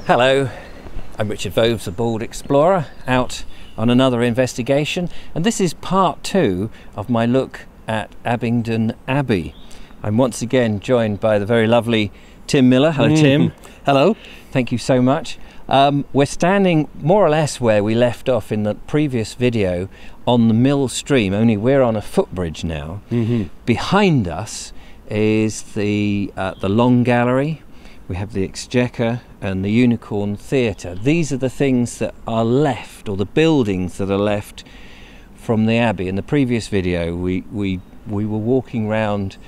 Hello, I'm Richard Vobes, a bold explorer, out on another investigation, and this is part 2 of my look at Abingdon Abbey. I'm once again joined by the very lovely Tim Miller. Hello, Tim. Hello. Thank you so much. We're standing more or less where we left off in the previous video on the Mill Stream, only we're on a footbridge now. Behind us is the Long Gallery. We have the Exchequer and the Unicorn Theatre. These are the things that are left, or the buildings that are left from the Abbey. In the previous video we were walking around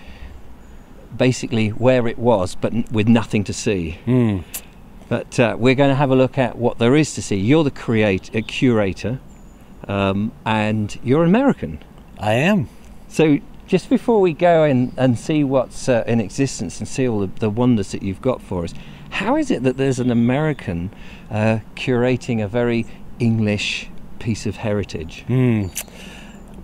basically where it was, but with nothing to see. But we're going to have a look at what there is to see. You're the curator, and you're an American. I am. So just before we go in and see what's in existence and see all the wonders that you've got for us, how is it that there's an American curating a very English piece of heritage? You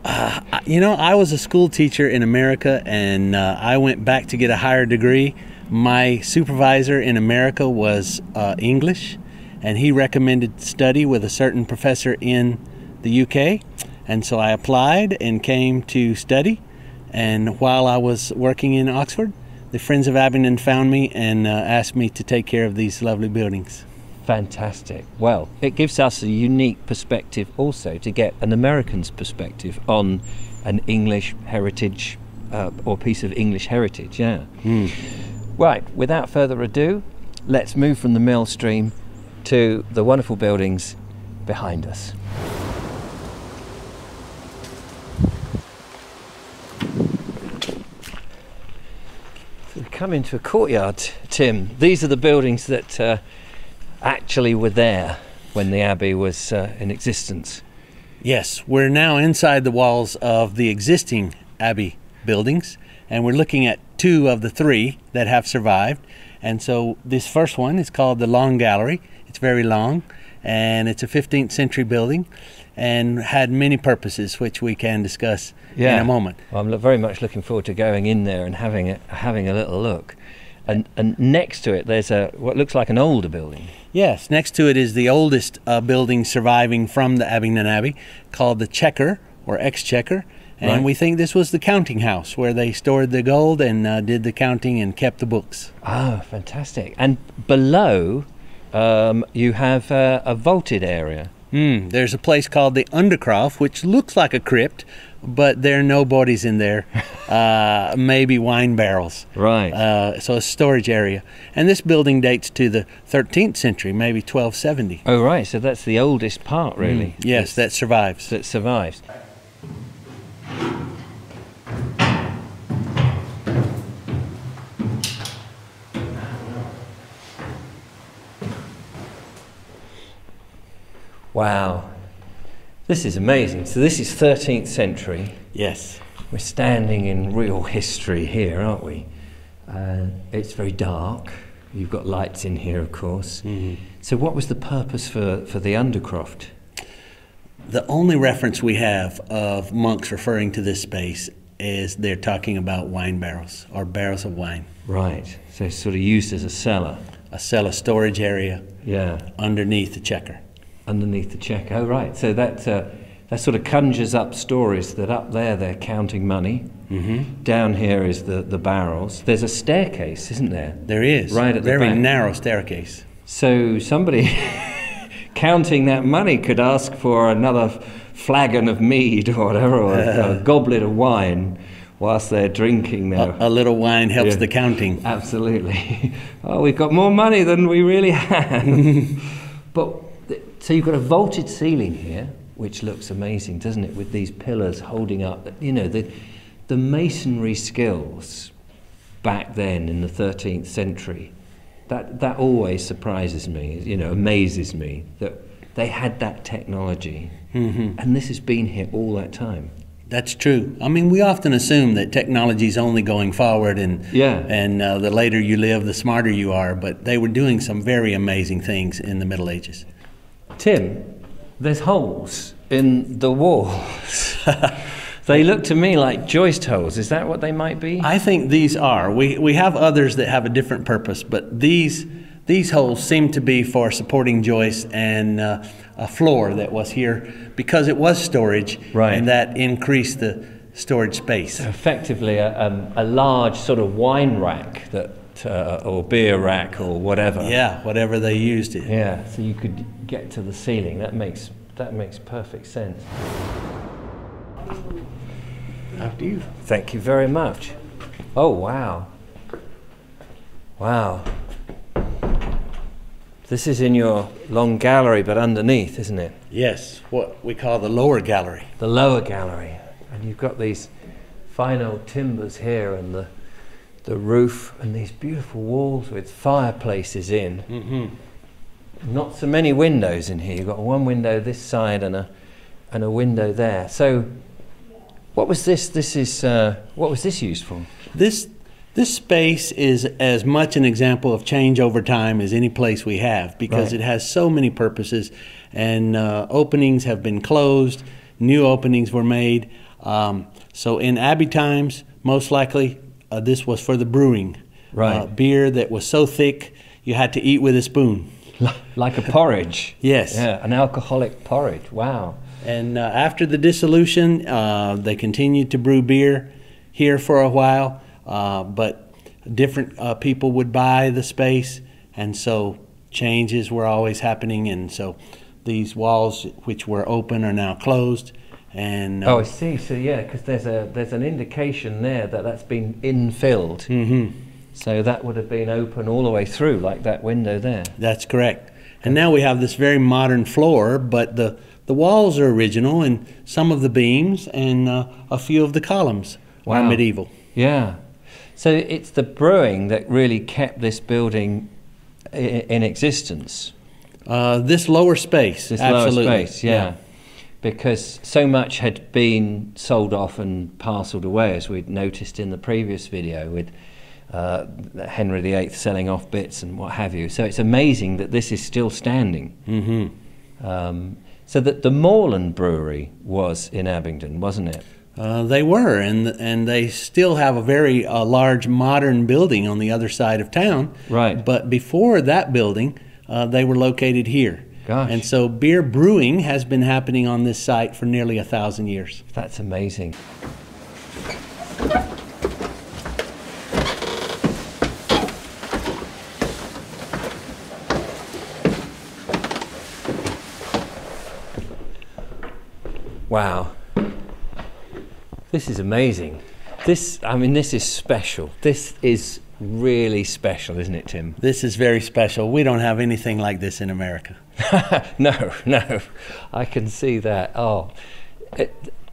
know, I was a school teacher in America, and I went back to get a higher degree. My supervisor in America was English, and he recommended study with a certain professor in the UK, and so I applied and came to study. And while I was working in Oxford, the Friends of Abingdon found me and asked me to take care of these lovely buildings. Fantastic. Well, it gives us a unique perspective also to get an American's perspective on an English heritage or piece of English heritage, yeah. Right, without further ado, let's move from the Mill Stream to the wonderful buildings behind us. We come into a courtyard, Tim. These are the buildings that actually were there when the Abbey was in existence. Yes, we're now inside the walls of the existing Abbey buildings, and we're looking at 2 of the 3 that have survived. And so this first one is called the Long Gallery. It's very long, and it's a 15th century building and had many purposes, which we can discuss in a moment. Well, I'm very much looking forward to going in there and having a little look. And next to it, there's what looks like an older building. Yes, next to it is the oldest building surviving from the Abingdon Abbey, called the Chequer, or Exchequer. And we think this was the counting house where they stored the gold and did the counting and kept the books. Oh, fantastic. And below, you have a vaulted area. There's a place called the Undercroft, which looks like a crypt, but there are no bodies in there. Maybe wine barrels. Right. So a storage area. And this building dates to the 13th century, maybe 1270. Oh, right. So that's the oldest part, really. Yes, that survives. That survives. Wow, this is amazing. So this is 13th century. Yes. We're standing in real history here, aren't we? It's very dark. You've got lights in here, of course. So what was the purpose for the Undercroft? The only reference we have of monks referring to this space is they're talking about wine barrels, or barrels of wine. Right, so it's sort of used as a cellar. A cellar storage area. Yeah. Underneath the Chequer. Underneath the Chequer. Oh, right. So that sort of conjures up stories that up there they're counting money. Down here is the barrels. There's a staircase, isn't there? There is. Right at the back. Very narrow staircase. So somebody counting that money could ask for another flagon of mead or whatever, or a goblet of wine whilst they're drinking there. A little wine helps the counting. Absolutely. Oh, we've got more money than we really had. So you've got a vaulted ceiling here, which looks amazing, doesn't it, with these pillars holding up. You know, the masonry skills back then in the 13th century, that always surprises me, you know, amazes me, that they had that technology. And this has been here all that time. That's true. I mean, we often assume that technology is only going forward, and the later you live, the smarter you are, but they were doing some very amazing things in the Middle Ages. Tim, there's holes in the walls. They look to me like joist holes. Is that what they might be? I think these are. We have others that have a different purpose, but these these holes seem to be for supporting joists and a floor that was here because it was storage, right, and that increased the storage space. So effectively a large sort of wine rack that or beer rack or whatever. Yeah, whatever they used it. Yeah, so you could get to the ceiling. That makes perfect sense. After you. Thank you very much. Oh wow. Wow. This is in your long gallery, but underneath, isn't it? Yes, what we call the lower gallery. The lower gallery. And you've got these fine old timbers here and the roof and these beautiful walls with fireplaces in. Mm-hmm. Not so many windows in here. You've got one window this side and a window there. So what was this? What was this used for? This space is as much an example of change over time as any place we have, because right, it has so many purposes, and openings have been closed, new openings were made. So in Abbey times, most likely this was for the brewing. Right. Beer that was so thick you had to eat with a spoon. Like a porridge. Yes. Yeah, an alcoholic porridge. Wow. And after the dissolution, they continued to brew beer here for a while. But different people would buy the space, and so changes were always happening, and so these walls which were open are now closed. And oh, I see. So yeah, because there's an indication there that that's been infilled. Mm-hmm. So that would have been open all the way through, like that window there. That's correct. And now we have this very modern floor, but the walls are original, and some of the beams and a few of the columns are medieval. Yeah. So it's the brewing that really kept this building in existence. This lower space, this absolutely. Lower space, yeah. Because so much had been sold off and parcelled away, as we'd noticed in the previous video with Henry VIII selling off bits and what have you. So it's amazing that this is still standing. Mm-hmm. So that the Moreland Brewery was in Abingdon, wasn't it? They were, and they still have a very large modern building on the other side of town. Right. But before that building, they were located here. Gosh. And so beer brewing has been happening on this site for nearly 1,000 years. That's amazing. Wow. This is amazing. This is special. This is really special, isn't it, Tim? This is very special. We don't have anything like this in America. No, I can see that.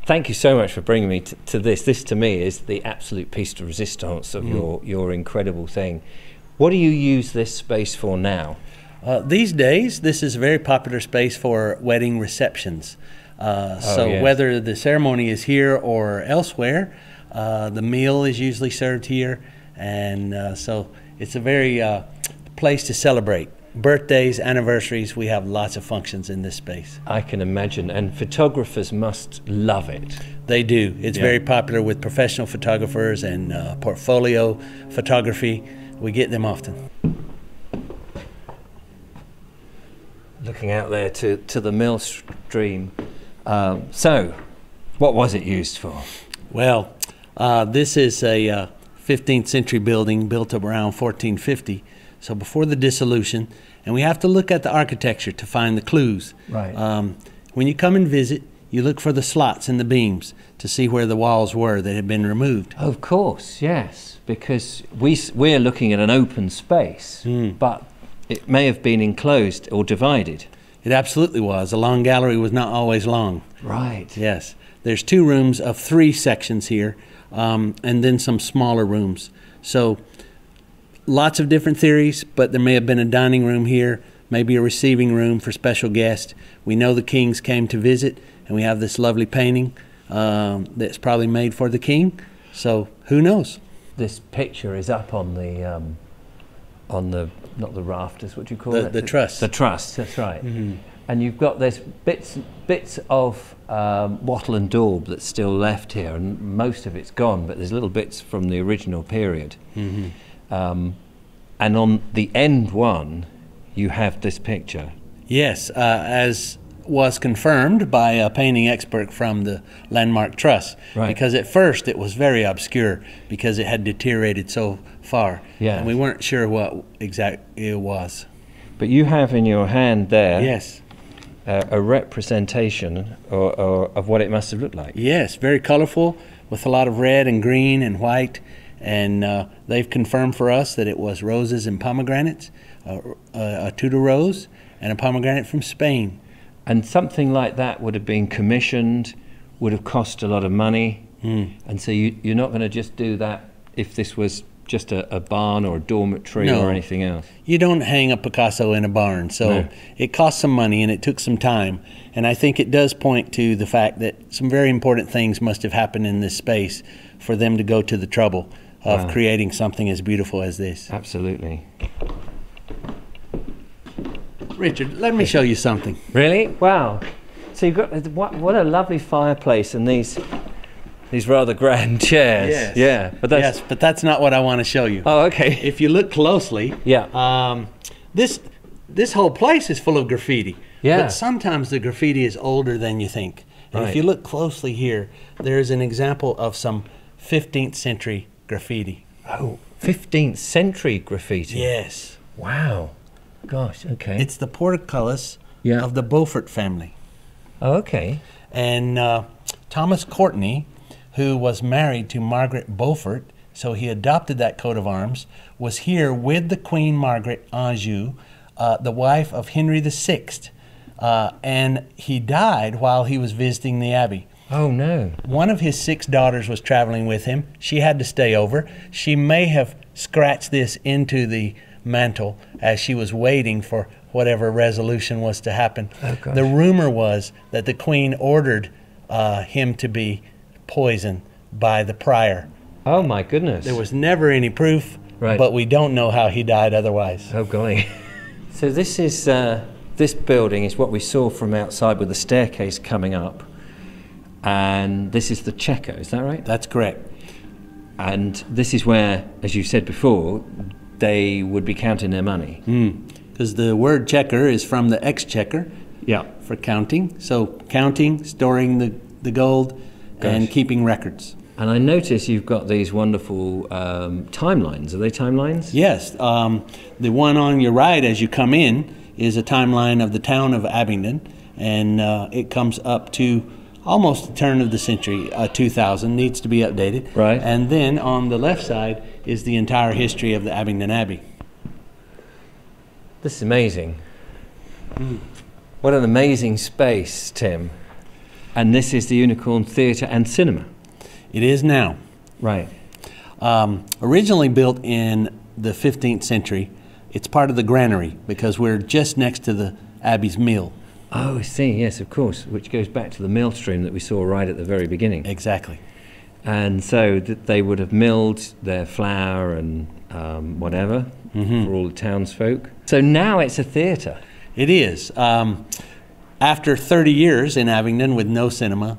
Thank you so much for bringing me to this. This, to me, is the absolute piece de resistance of your incredible thing. What do you use this space for now? These days, this is a very popular space for wedding receptions. Yes. Whether the ceremony is here or elsewhere, the meal is usually served here, and so it's a very place to celebrate. Birthdays, anniversaries, we have lots of functions in this space. I can imagine, and photographers must love it. They do. It's very popular with professional photographers and portfolio photography. We get them often. Looking out there to the mill stream. So, what was it used for? Well, this is a 15th century building built up around 1450, so before the dissolution, and we have to look at the architecture to find the clues. Right. When you come and visit, you look for the slots in the beams to see where the walls were that had been removed. Of course, yes, because we're looking at an open space, but it may have been enclosed or divided. It absolutely was. A long gallery was not always long. Right. Yes. There's 2 rooms of 3 sections here, and then some smaller rooms. So lots of different theories, but there may have been a dining room here, maybe a receiving room for special guests. We know the kings came to visit, and we have this lovely painting that's probably made for the king. So who knows? This picture is up on the not the rafters, what do you call it? The truss. The truss, that's right. Mm-hmm. And you've got there's bits of wattle and daub that's still left here, and most of it's gone, but there's little bits from the original period. Mm-hmm. And on the end one, you have this picture. Yes, as was confirmed by a painting expert from the Landmark Trust. Right. Because at first it was very obscure because it had deteriorated so far. Yeah. And we weren't sure what exactly it was. But you have in your hand there, Yes. a representation of what it must have looked like. Yes, very colorful with a lot of red and green and white. And they've confirmed for us that it was roses and pomegranates, a Tudor rose and a pomegranate from Spain. And something like that would have been commissioned, would have cost a lot of money. And so you're not going to just do that if this was just a barn or a dormitory or anything else. You don't hang a Picasso in a barn, so it cost some money and it took some time. And I think it does point to the fact that some very important things must have happened in this space for them to go to the trouble of creating something as beautiful as this. Absolutely. Richard, let me show you something. Really? Wow. So you've got, what a lovely fireplace and these rather grand chairs. Yes. Yeah. But that's, Yes, but that's not what I want to show you. Oh, okay. If you look closely, this whole place is full of graffiti. Yeah. But sometimes the graffiti is older than you think. And if you look closely here, there's an example of some 15th century graffiti. Oh, 15th century graffiti. Yes. Wow. Gosh, okay. It's the portcullis of the Beaufort family. Oh, okay. And Thomas Courtney, who was married to Margaret Beaufort, so he adopted that coat of arms, was here with the Queen Margaret Anjou, the wife of Henry VI. And he died while he was visiting the Abbey. Oh, no. One of his 6 daughters was traveling with him. She had to stay over. She may have scratched this into the mantle as she was waiting for whatever resolution was to happen. Oh, gosh. The rumor was that the Queen ordered him to be poisoned by the prior. Oh, my goodness. There was never any proof, Right. but we don't know how he died otherwise. Oh, golly. So this is, this building is what we saw from outside with the staircase coming up. And this is the Checker, is that right? That's correct. And this is where, as you said before, they would be counting their money. Because the word checker is from the exchequer Yeah. for counting. So counting, storing the gold, and keeping records. And I notice you've got these wonderful timelines. Are they timelines? Yes. The one on your right as you come in is a timeline of the town of Abingdon, and it comes up to almost the turn of the century, 2000, needs to be updated. Right. And then on the left side is the entire history of the Abingdon Abbey. This is amazing. What an amazing space, Tim. And this is the Unicorn Theatre and Cinema. It is now. Right. Originally built in the 15th century, it's part of the granary because we're just next to the Abbey's mill. Oh, I see, yes, of course, which goes back to the mill stream that we saw right at the very beginning. Exactly. And so they would have milled their flour and whatever for all the townsfolk. So now it's a theatre. It is. After 30 years in Abingdon with no cinema,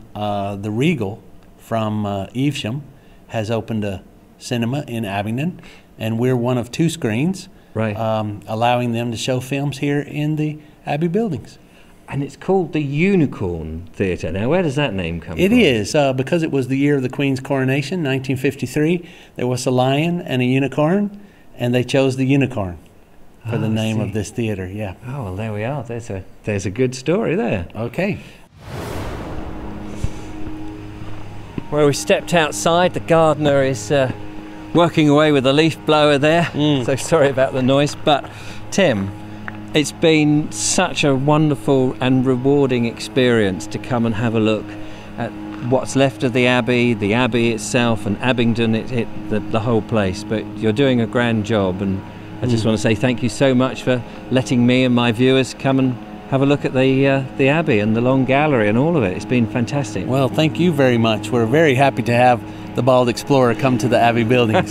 the Regal from Evesham has opened a cinema in Abingdon, and we're one of 2 screens, Right. allowing them to show films here in the Abbey buildings. And it's called the Unicorn Theatre. Now, where does that name come from? It is, because it was the year of the Queen's coronation, 1953. There was a lion and a unicorn, and they chose the unicorn for the name of this theatre, yeah. Oh, well, there we are. There's a good story there. Okay. Where we stepped outside, the gardener is working away with a leaf blower there. So sorry about the noise. But, Tim, it's been such a wonderful and rewarding experience to come and have a look at what's left of the Abbey itself, and Abingdon, the whole place. But you're doing a grand job, and I just want to say thank you so much for letting me and my viewers come and have a look at the Abbey and the long gallery and all of it. It's been fantastic. Well, thank you very much. We're very happy to have the Bald Explorer come to the Abbey buildings.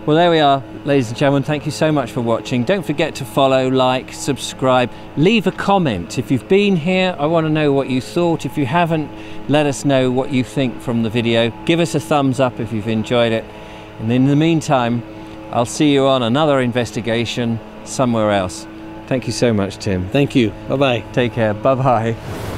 Well, there we are, ladies and gentlemen. Thank you so much for watching. Don't forget to follow, like, subscribe, leave a comment. If you've been here, I want to know what you thought. If you haven't, let us know what you think from the video. Give us a thumbs up if you've enjoyed it. And in the meantime, I'll see you on another investigation somewhere else. Thank you so much, Tim. Thank you. Bye-bye. Take care. Bye-bye.